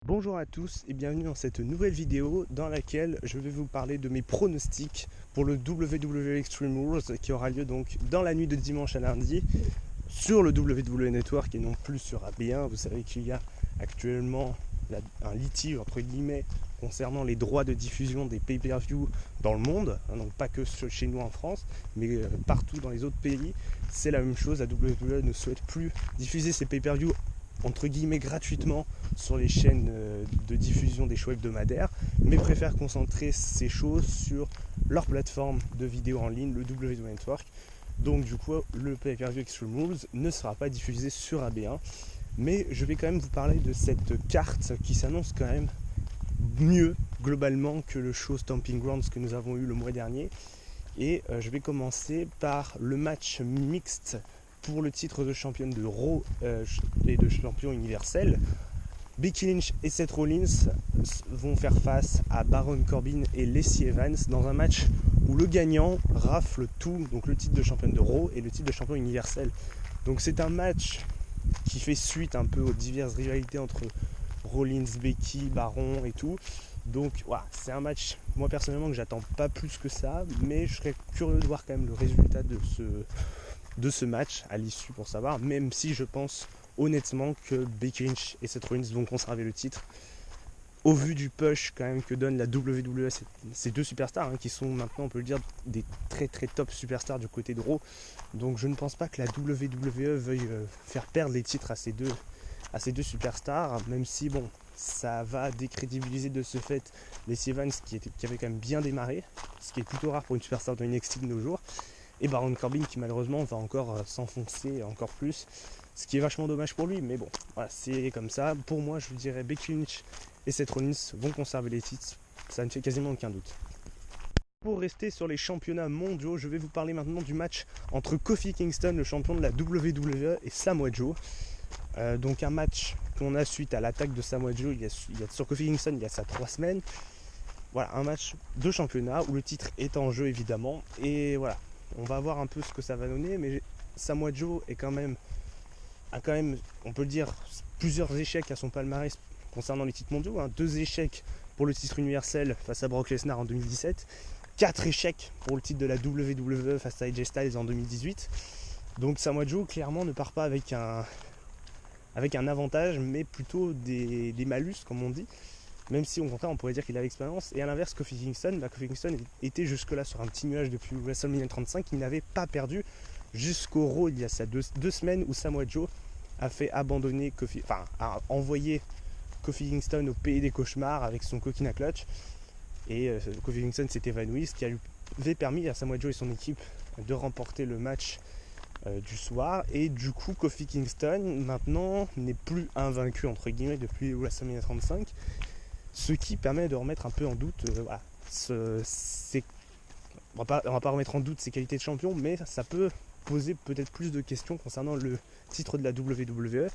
Bonjour à tous et bienvenue dans cette nouvelle vidéo dans laquelle je vais vous parler de mes pronostics pour le WWE Extreme Rules qui aura lieu donc dans la nuit de dimanche à lundi sur le WWE Network et non plus sur AB1. Vous savez qu'il y a actuellement un litige entre guillemets concernant les droits de diffusion des pay-per-view dans le monde, donc pas que chez nous en France, mais partout dans les autres pays. C'est la même chose, la WWE ne souhaite plus diffuser ses pay-per-view entre guillemets gratuitement sur les chaînes de diffusion des shows hebdomadaires, mais préfèrent concentrer ces choses sur leur plateforme de vidéo en ligne, le WWE Network. Donc du coup, le pay-per-view Extreme Rules ne sera pas diffusé sur AB1, mais je vais quand même vous parler de cette carte qui s'annonce quand même mieux globalement que le show Stomping Grounds que nous avons eu le mois dernier. Et je vais commencer par le match mixte pour le titre de championne de Raw et de champion universel. Becky Lynch et Seth Rollins vont faire face à Baron Corbin et Lacey Evans dans un match où le gagnant rafle tout, donc le titre de championne de Raw et le titre de champion universel. Donc c'est un match qui fait suite un peu aux diverses rivalités entre Rollins, Becky, Baron et tout. Donc voilà, c'est un match, moi personnellement, que j'attends pas plus que ça, mais je serais curieux de voir quand même le résultat de ce match à l'issue pour savoir, même si je pense honnêtement que Becky Lynch et Seth Rollins vont conserver le titre au vu du push quand même que donne la WWE, ces deux superstars qui sont maintenant, on peut le dire, des très très top superstars du côté de Raw. Donc je ne pense pas que la WWE veuille faire perdre les titres à ces deux superstars, même si bon, ça va décrédibiliser de ce fait Lacey Evans qui avait quand même bien démarré, ce qui est plutôt rare pour une superstar de NXT de nos jours, et Baron Corbin qui malheureusement va encore s'enfoncer encore plus, ce qui est vachement dommage pour lui, mais bon, voilà, c'est comme ça. Pour moi, je dirais Becky Lynch et Seth Rollins vont conserver les titres, ça ne fait quasiment aucun doute. Pour rester sur les championnats mondiaux, je vais vous parler maintenant du match entre Kofi Kingston, le champion de la WWE, et Samoa Joe. Donc un match qu'on a suite à l'attaque de Samoa Joe sur Kofi Kingston il y a ça 3 semaines. Voilà, un match de championnat où le titre est en jeu évidemment. Et voilà, on va voir un peu ce que ça va donner, mais Samoa Joe a quand même, on peut le dire, plusieurs échecs à son palmarès concernant les titres mondiaux. 2 échecs pour le titre universel face à Brock Lesnar en 2017, 4 échecs pour le titre de la WWE face à AJ Styles en 2018. Donc Samoa Joe clairement ne part pas avec un avantage, mais plutôt des malus comme on dit, même si au contraire on pourrait dire qu'il a l'expérience. Et à l'inverse, Kofi Kingston était jusque là sur un petit nuage depuis WrestleMania 35, il n'avait pas perdu jusqu'au Raw il y a ça 2 semaines où Samoa Joe a fait abandonner a envoyé Kofi Kingston au pays des cauchemars avec son coquina clutch, et Kofi Kingston s'est évanoui, ce qui avait permis à Samoa Joe et son équipe de remporter le match du soir. Et du coup Kofi Kingston maintenant n'est plus invaincu entre guillemets depuis WrestleMania 35, ce qui permet de remettre un peu en doute on va pas remettre en doute ses qualités de champion, mais ça peut poser peut-être plus de questions concernant le titre de la WWE.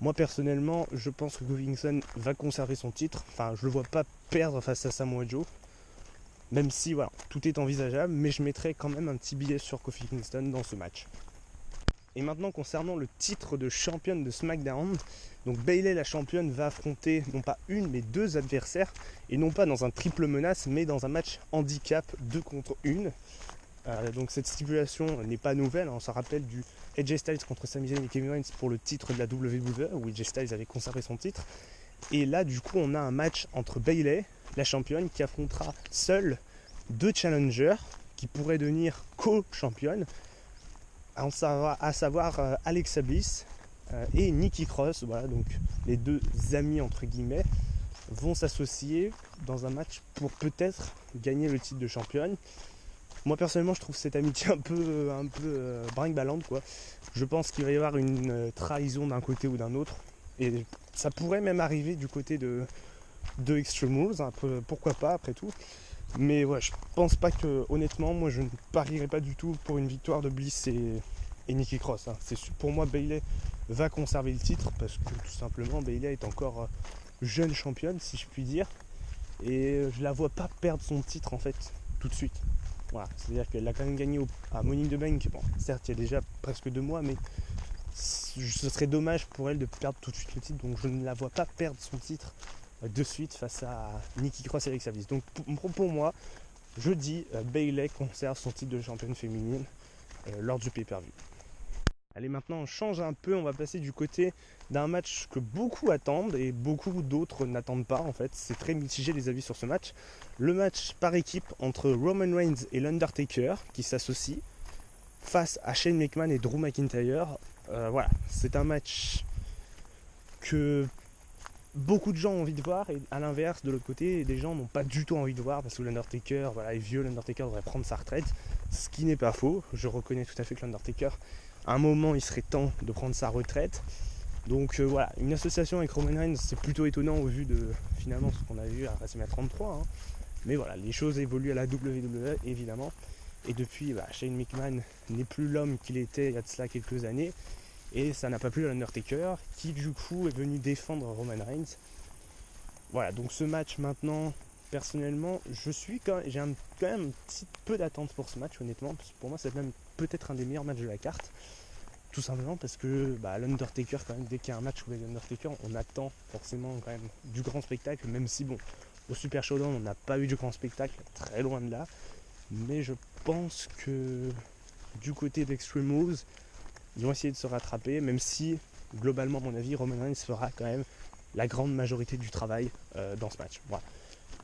Moi personnellement, je pense que Kofi Kingston va conserver son titre, enfin je le vois pas perdre face à Samoa Joe, même si voilà, tout est envisageable, mais je mettrai quand même un petit billet sur Kofi Kingston dans ce match. Et maintenant concernant le titre de championne de SmackDown, donc Bayley la championne va affronter non pas une mais 2 adversaires, et non pas dans un triple menace mais dans un match handicap 2 contre 1. Donc cette stipulation n'est pas nouvelle, on s'en rappelle du AJ Styles contre Sami Zayn et Kevin Owens pour le titre de la WWE où AJ Styles avait conservé son titre. Et là du coup on a un match entre Bayley, la championne, qui affrontera seule 2 challengers qui pourraient devenir co-championnes, à savoir Alexa Bliss et Nikki Cross. Voilà, donc les 2 amis entre guillemets vont s'associer dans un match pour peut-être gagner le titre de championne. Moi personnellement je trouve cette amitié un peu brinque-ballante quoi. Je pense qu'il va y avoir une trahison d'un côté ou d'un autre, et ça pourrait même arriver du côté de Extreme Rules, pourquoi pas après tout. Mais ouais, je pense pas que, honnêtement, moi je ne parierais pas du tout pour une victoire de Bliss et Nikki Cross. Pour moi, Bayley va conserver le titre parce que tout simplement Bayley est encore jeune championne, si je puis dire, et je la vois pas perdre son titre en fait tout de suite. Voilà, c'est-à-dire qu'elle a quand même gagné à Money in the Bank. Bon, certes, il y a déjà presque 2 mois, mais ce serait dommage pour elle de perdre tout de suite le titre, donc je ne la vois pas perdre son titre de suite face à Nikki Cross et Alexa Bliss. Donc pour moi, je dis Bayley conserve son titre de championne féminine lors du pay-per-view. Allez, maintenant on change un peu, on va passer du côté d'un match que beaucoup attendent et beaucoup d'autres n'attendent pas en fait. C'est très mitigé les avis sur ce match. Le match par équipe entre Roman Reigns et l'Undertaker qui s'associent face à Shane McMahon et Drew McIntyre. Voilà, c'est un match que beaucoup de gens ont envie de voir et à l'inverse, de l'autre côté, des gens n'ont pas du tout envie de voir parce que l'Undertaker est vieux, l'Undertaker devrait prendre sa retraite, ce qui n'est pas faux. Je reconnais tout à fait que l'Undertaker, à un moment, il serait temps de prendre sa retraite. Donc voilà, une association avec Roman Reigns, c'est plutôt étonnant au vu de finalement ce qu'on a vu à WrestleMania 33. Hein. Mais voilà, les choses évoluent à la WWE évidemment. Et depuis, Shane McMahon n'est plus l'homme qu'il était il y a de cela quelques années. Et ça n'a pas plu à l'Undertaker, qui du coup est venu défendre Roman Reigns. Voilà, donc ce match maintenant, personnellement, j'ai quand même un petit peu d'attente pour ce match, honnêtement. Parce que pour moi, c'est même peut-être un des meilleurs matchs de la carte. Tout simplement parce que l'Undertaker, quand même, dès qu'il y a un match avec l'Undertaker, on attend forcément quand même du grand spectacle. Même si, bon, au Super Showdown, on n'a pas eu du grand spectacle, très loin de là. Mais je pense que du côté d'Extreme Rules, ils vont essayer de se rattraper, même si globalement à mon avis Roman Reigns fera quand même la grande majorité du travail dans ce match. Voilà.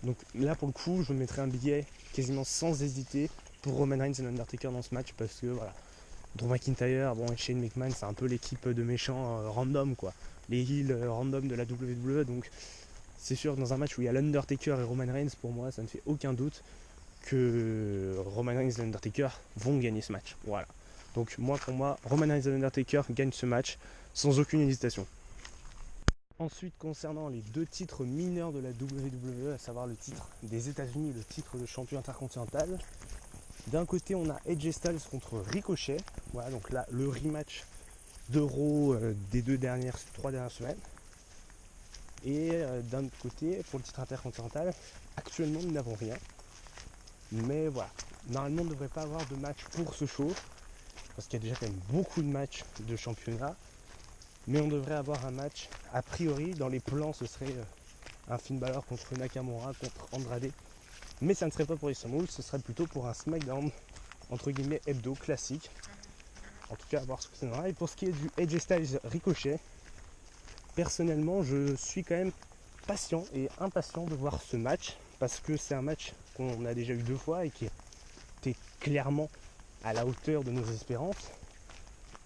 Donc là pour le coup je mettrai un billet quasiment sans hésiter pour Roman Reigns et l'Undertaker dans ce match parce que voilà, Drew McIntyre, et Shane McMahon c'est un peu l'équipe de méchants random quoi. Les heels random de la WWE, donc c'est sûr que dans un match où il y a l'Undertaker et Roman Reigns, pour moi ça ne fait aucun doute que Roman Reigns et l'Undertaker vont gagner ce match. Voilà. Donc pour moi, Roman Reigns et l'Undertaker gagnent ce match sans aucune hésitation. Ensuite, concernant les deux titres mineurs de la WWE, à savoir le titre des États-Unis et le titre de champion intercontinental, d'un côté on a AJ Styles contre Ricochet. Voilà, donc là le rematch de Raw des 3 dernières semaines. Et d'un autre côté, pour le titre intercontinental, actuellement nous n'avons rien. Mais voilà, normalement on ne devrait pas avoir de match pour ce show, parce qu'il y a déjà quand même beaucoup de matchs de championnat. Mais on devrait avoir un match, a priori, dans les plans ce serait un Finn Balor contre Nakamura, contre Andrade. Mais ça ne serait pas pour Extreme Rules, ce serait plutôt pour un SmackDown, entre guillemets, hebdo, classique. En tout cas, à voir ce que ça donnera. Et pour ce qui est du AJ Styles Ricochet, personnellement, je suis quand même patient et impatient de voir ce match, parce que c'est un match qu'on a déjà eu 2 fois et qui était clairement à la hauteur de nos espérances.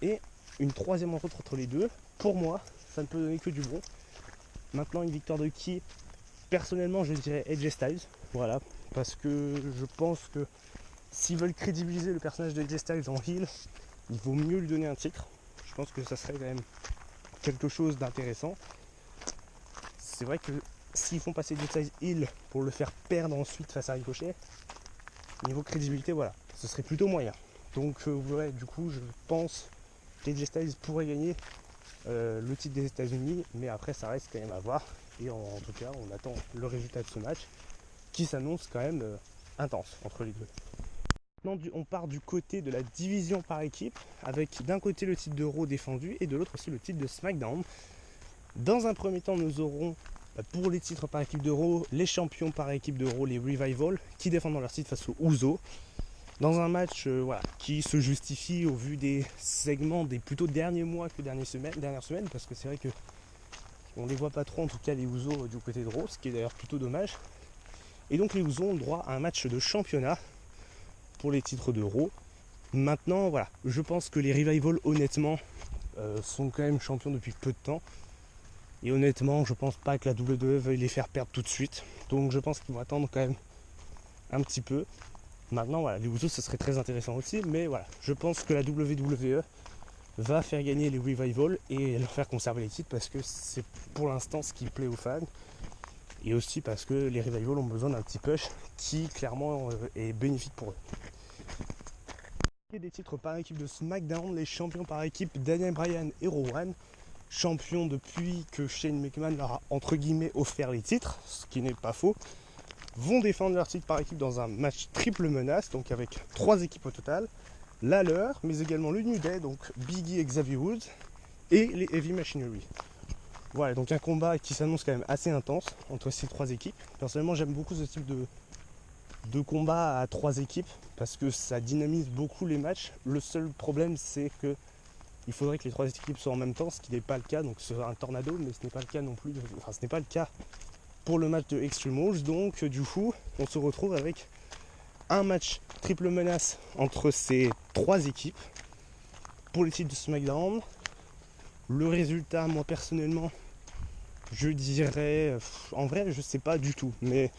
Et une troisième rencontre entre les deux, pour moi, ça ne peut donner que du bon. Maintenant, une victoire de qui? Personnellement, je dirais AJ Styles. Voilà, parce que je pense que s'ils veulent crédibiliser le personnage de AJ Styles en heel, il vaut mieux lui donner un titre. Je pense que ça serait quand même quelque chose d'intéressant. C'est vrai que s'ils font passer AJ Styles heel pour le faire perdre ensuite face à Ricochet, niveau crédibilité, voilà, ce serait plutôt moyen. Donc ouais, du coup, je pense que AJ Styles pourrait gagner le titre des États-Unis, mais après ça reste quand même à voir. Et en tout cas, on attend le résultat de ce match qui s'annonce quand même intense entre les deux. Maintenant, on part du côté de la division par équipe, avec d'un côté le titre de Raw défendu et de l'autre aussi le titre de SmackDown. Dans un premier temps, nous aurons pour les titres par équipe de Raw, les champions par équipe de Raw, les Revival, qui défendront leur titre face aux Usos. Dans un match qui se justifie au vu des segments des plutôt derniers mois que dernières semaines, parce que c'est vrai que on les voit pas trop, en tout cas les Usos du côté de Raw, ce qui est d'ailleurs plutôt dommage. Et donc les Usos ont droit à un match de championnat pour les titres de Raw. Maintenant, voilà, je pense que les Revival, honnêtement, sont quand même champions depuis peu de temps. Et honnêtement, je pense pas que la WWE veuille les faire perdre tout de suite. Donc je pense qu'ils vont attendre quand même un petit peu. Maintenant, voilà, les Usos, ce serait très intéressant aussi. Mais voilà, je pense que la WWE va faire gagner les Revival et leur faire conserver les titres parce que c'est pour l'instant ce qui plaît aux fans. Et aussi parce que les Revival ont besoin d'un petit push qui clairement est bénéfique pour eux. Et des titres par équipe de SmackDown, les champions par équipe Daniel Bryan et Rowan, champions depuis que Shane McMahon leur a entre guillemets offert les titres, ce qui n'est pas faux, vont défendre leur titre par équipe dans un match triple menace, donc avec 3 équipes au total, la leur, mais également le New Day, donc Big E et Xavier Woods, et les Heavy Machinery. Voilà, donc un combat qui s'annonce quand même assez intense entre ces trois équipes. Personnellement, j'aime beaucoup ce type de combat à trois équipes parce que ça dynamise beaucoup les matchs. Le seul problème, c'est que il faudrait que les trois équipes soient en même temps, ce qui n'est pas le cas. Donc ce sera un tornado, mais ce n'est pas le cas non plus. Enfin, ce n'est pas le cas pour le match de Extreme Rules. Donc du coup, on se retrouve avec un match triple menace entre ces trois équipes pour les titres de SmackDown. Le résultat, moi personnellement, je dirais, en vrai, je sais pas du tout, mais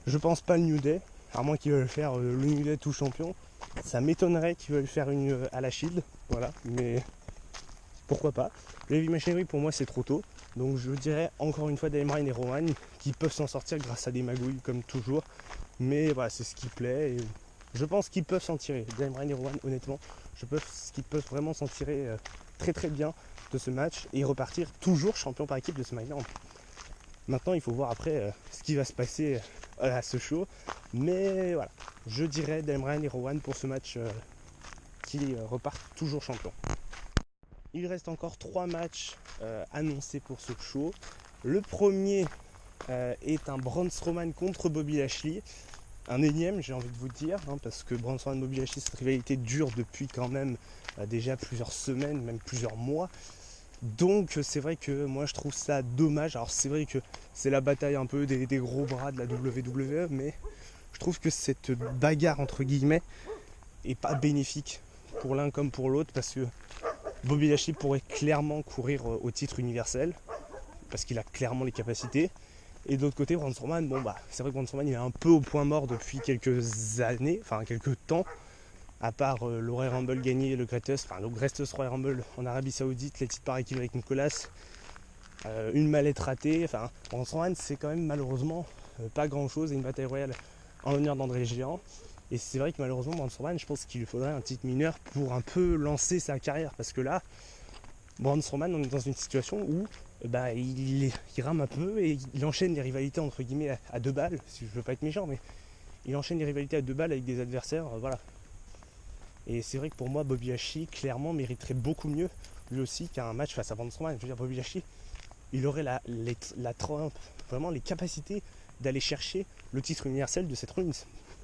je pense pas le New Day, à moins qu'ils veulent faire le New Day tout champion. Ça m'étonnerait qu'ils veulent faire une à la Shield, voilà, mais pourquoi pas. Le Heavy Machinery pour moi c'est trop tôt, donc je dirais encore une fois Daniel Bryan et Rowan qui peuvent s'en sortir grâce à des magouilles comme toujours, mais voilà, c'est ce qui plaît et je pense qu'ils peuvent s'en tirer. Daniel Bryan et Rowan, honnêtement, je pense qu'ils peuvent vraiment s'en tirer très très bien de ce match et repartir toujours champion par équipe de SmackDown. Maintenant il faut voir après ce qui va se passer à ce show, mais voilà, je dirais Daniel Bryan et Rowan pour ce match qui repartent toujours champion. Il reste encore 3 matchs annoncés pour ce show. Le premier est un Braun Strowman contre Bobby Lashley. Un énième, j'ai envie de vous dire, parce que Braun Strowman et Bobby Lashley, cette rivalité dure depuis quand même déjà plusieurs semaines, même plusieurs mois. Donc c'est vrai que moi je trouve ça dommage. Alors c'est vrai que c'est la bataille un peu des gros bras de la WWE, mais je trouve que cette bagarre entre guillemets est pas bénéfique pour l'un comme pour l'autre, parce que Bobby Lashley pourrait clairement courir au titre universel parce qu'il a clairement les capacités. Et de l'autre côté, Braun Strowman, bon bah c'est vrai que Braun Strowman il est un peu au point mort depuis quelques années, enfin quelques temps, à part le Royal Rumble gagné, le Greatest Royal Rumble en Arabie Saoudite, les titres par équipe avec Nicolas, une mallette ratée. Enfin, Braun Strowman c'est quand même malheureusement pas grand chose, et une bataille royale en l'honneur d'André le Géant. Et c'est vrai que malheureusement Braun Strowman, je pense qu'il lui faudrait un titre mineur pour un peu lancer sa carrière, parce que là, Braun Strowman, on est dans une situation où il rame un peu et il enchaîne les rivalités entre guillemets à deux balles, si je veux pas être méchant, mais il enchaîne les rivalités à deux balles avec des adversaires, voilà. Et c'est vrai que pour moi, Bobby Lashley clairement mériterait beaucoup mieux lui aussi qu'un match face à Braun Strowman. Je veux dire, Bobby Lashley, il aurait la trempe, vraiment les capacités d'aller chercher le titre universel de cette Rollins.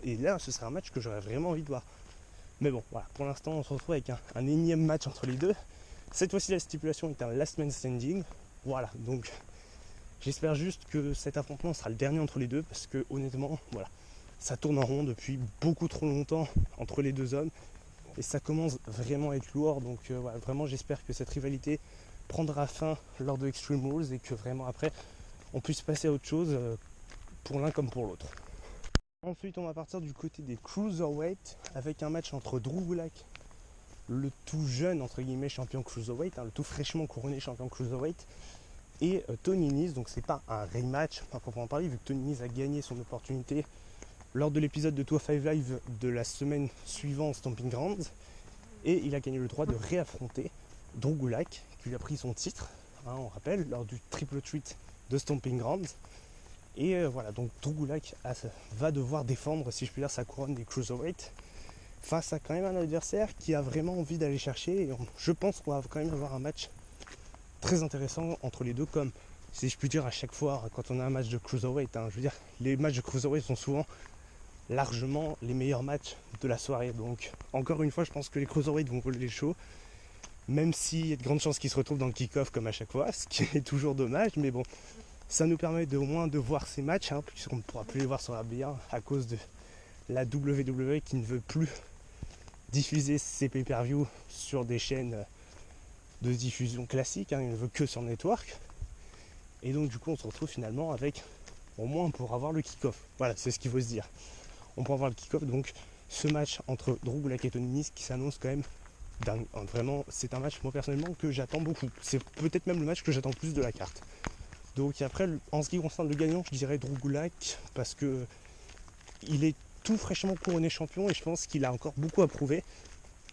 Et là, ce serait un match que j'aurais vraiment envie de voir. Mais bon, voilà, pour l'instant, on se retrouve avec un énième match entre les deux. Cette fois-ci, la stipulation est un last man standing. Voilà, donc j'espère juste que cet affrontement sera le dernier entre les deux, parce que honnêtement, voilà, ça tourne en rond depuis beaucoup trop longtemps entre les deux hommes. Et ça commence vraiment à être lourd, donc voilà, vraiment j'espère que cette rivalité prendra fin lors de Extreme Rules et que vraiment après on puisse passer à autre chose pour l'un comme pour l'autre. Ensuite on va partir du côté des Cruiserweight avec un match entre Drew Gulak, le tout jeune entre guillemets champion Cruiserweight, le tout fraîchement couronné champion Cruiserweight, et Tony Nese. Donc c'est pas un rematch à proprement parler, vu que Tony Nese a gagné son opportunité lors de l'épisode de 205 Live de la semaine suivante Stomping Grounds, et il a gagné le droit de réaffronter Drew Gulak, qui lui a pris son titre, on rappelle, lors du triple threat de Stomping Grounds. Et voilà, donc Drew Gulak va devoir défendre, si je puis dire, sa couronne des Cruiserweight face à quand même un adversaire qui a vraiment envie d'aller chercher. Et je pense qu'on va quand même avoir un match très intéressant entre les deux, comme si je puis dire à chaque fois quand on a un match de Cruiserweight. Je veux dire, les matchs de Cruiserweight sont souvent largement les meilleurs matchs de la soirée. Donc encore une fois, je pense que les Cruiserweight vont voler les shows, même s'il y a de grandes chances qu'ils se retrouvent dans le kick-off comme à chaque fois, ce qui est toujours dommage, mais bon, ça nous permet au moins de voir ces matchs, puisqu'on ne pourra plus les voir sur RBA à cause de la WWE qui ne veut plus diffuser ses pay-per-view sur des chaînes de diffusion classiques, il ne veut que sur Network. Et donc du coup on se retrouve finalement avec, au moins pour avoir le kick-off. Voilà, c'est ce qu'il faut se dire. On peut avoir le kick-off, donc ce match entre Drew Gulak et Tony Nese qui s'annonce quand même dingue. Vraiment, c'est un match moi personnellement que j'attends beaucoup. C'est peut-être même le match que j'attends le plus de la carte. Donc après, en ce qui concerne le gagnant, je dirais Drew Gulak, parce que il est tout fraîchement couronné champion et je pense qu'il a encore beaucoup à prouver.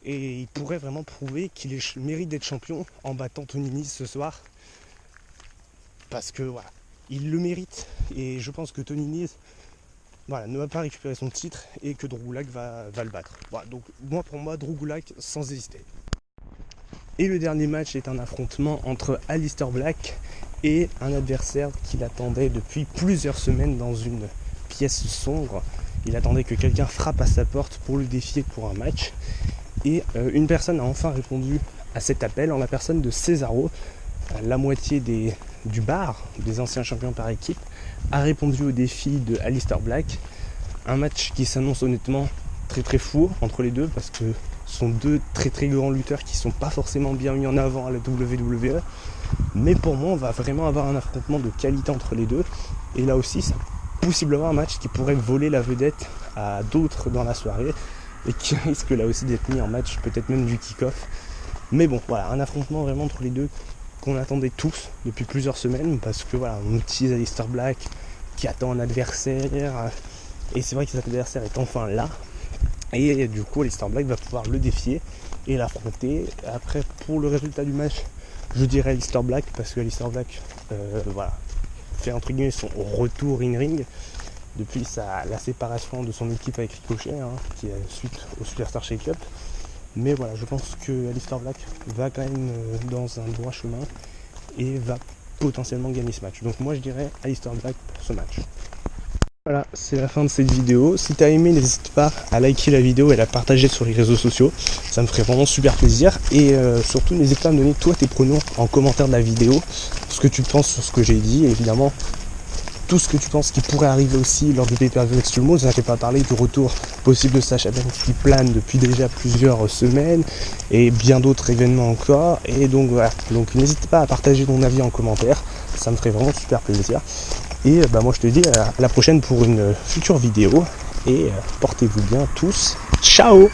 Et il pourrait vraiment prouver qu'il mérite d'être champion en battant Tony Nese ce soir. Parce que voilà, il le mérite. Et je pense que Tony Nese ne va pas récupérer son titre et que Drew Gulak va le battre. Voilà, donc pour moi, Drew Gulak sans hésiter. Et le dernier match est un affrontement entre Aleister Black et un adversaire qu'il attendait depuis plusieurs semaines dans une pièce sombre. Il attendait que quelqu'un frappe à sa porte pour le défier pour un match. Et une personne a enfin répondu à cet appel en la personne de Cesaro. La moitié du bar, des anciens champions par équipe, a répondu au défi de Aleister Black. Un match qui s'annonce honnêtement très très fou entre les deux parce que ce sont deux très très grands lutteurs qui sont pas forcément bien mis en avant à la WWE. Mais pour moi, on va vraiment avoir un affrontement de qualité entre les deux. Et là aussi, c'est possiblement un match qui pourrait voler la vedette à d'autres dans la soirée et qui risque là aussi d'être mis en match, peut-être même du kick-off. Mais bon, voilà, un affrontement vraiment entre les deux qu'on attendait tous depuis plusieurs semaines parce que voilà, on utilise Aleister Black qui attend un adversaire et c'est vrai que cet adversaire est enfin là et du coup Aleister Black va pouvoir le défier et l'affronter. Après, pour le résultat du match, je dirais Aleister Black parce que Aleister Black voilà, fait entre guillemets son retour in-ring depuis la séparation de son équipe avec Ricochet, qui est suite au Superstar Shake-Up. Mais voilà, je pense que Aleister Black va quand même dans un droit chemin et va potentiellement gagner ce match. Donc moi je dirais Aleister Black pour ce match. Voilà, c'est la fin de cette vidéo. Si tu as aimé, n'hésite pas à liker la vidéo et à la partager sur les réseaux sociaux. Ça me ferait vraiment super plaisir. Et surtout, n'hésite pas à me donner toi tes pronoms en commentaire de la vidéo. Ce que tu penses sur ce que j'ai dit. Et évidemment, tout ce que tu penses qui pourrait arriver aussi lors du pay-per-view Extreme Rules. Ça ne fait pas parler du retour possible de Sasha Banks qui plane depuis déjà plusieurs semaines. Et bien d'autres événements encore. Et donc voilà. Donc n'hésite pas à partager ton avis en commentaire. Ça me ferait vraiment super plaisir. Et moi je te dis à la prochaine pour une future vidéo. Et portez-vous bien tous. Ciao!